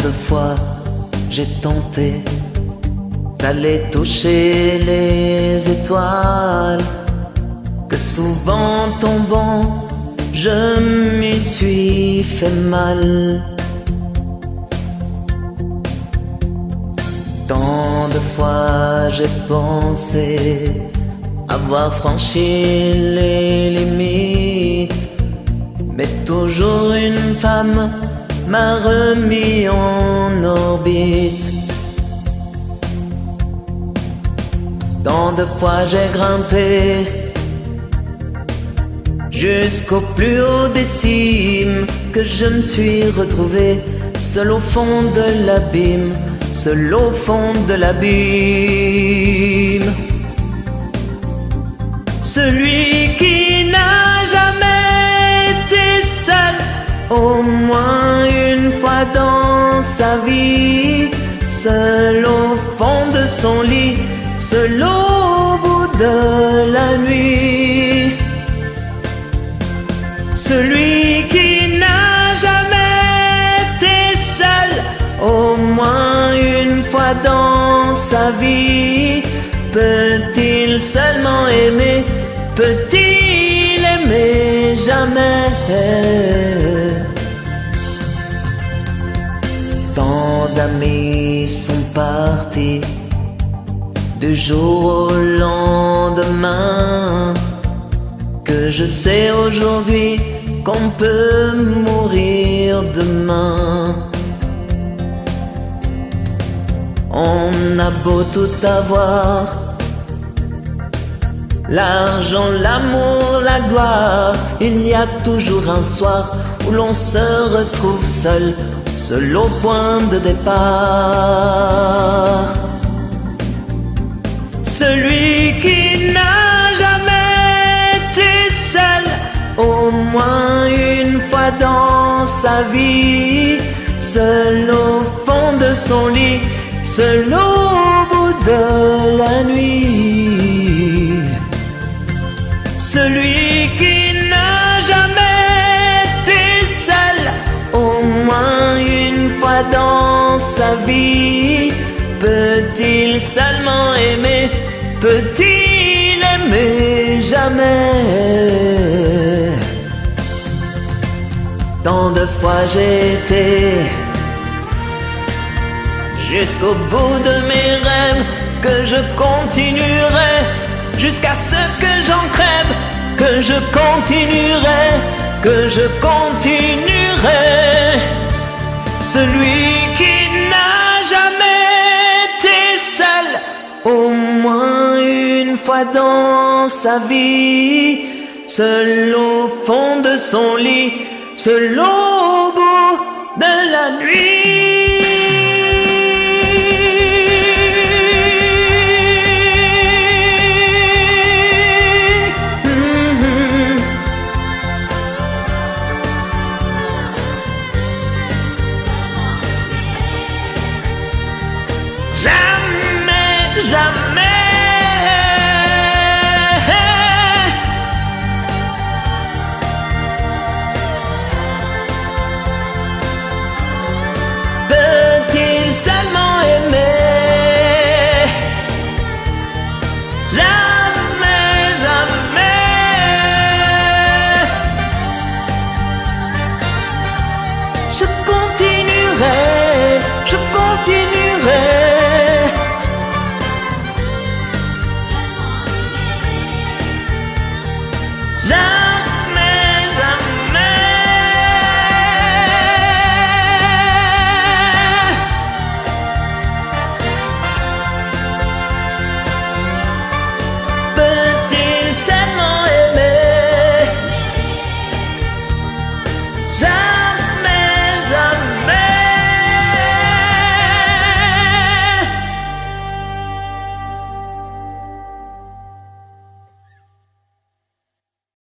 de fois j'ai tenté d'aller toucher les étoiles, que souvent tombant je m'y suis fait mal. Tant de fois j'ai pensé avoir franchi les limites, mais toujours une femme m'a remis en orbite. Tant de fois j'ai grimpé jusqu'au plus haut des cimes, que je me suis retrouvé seul au fond de l'abîme, seul au fond de l'abîme. Celui qui n'a jamais été seul, au moins une fois dans sa vie, seul au fond de son lit, seul au bout de la nuit. Celui qui n'a jamais été seul, au moins une fois dans sa vie, peut-il seulement aimer? Peut-il aimer jamais? Tant d'amis sont partis du jour au lendemain, que je sais aujourd'hui qu'on peut mourir demain. On a beau tout avoir, l'argent, l'amour, la gloire, il y a toujours un soir où l'on se retrouve seul, seul au point de départ. Celui qui n'a jamais été seul, au moins une fois dans sa vie, seul au fond de son lit, seul au bout de la nuit. Celui qui n'a jamais été seul, au moins une fois dans sa vie, peut-il seulement aimer? Peut-il aimer jamais? Tant de fois j'ai été jusqu'au bout de mes rêves, que je continuerai jusqu'à ce que j'en crève, que je continuerai, que je continuerai. Celui qui n'a jamais été seul, au moins une fois dans sa vie, seul au fond de son lit, seul au bout de la nuit. Jamais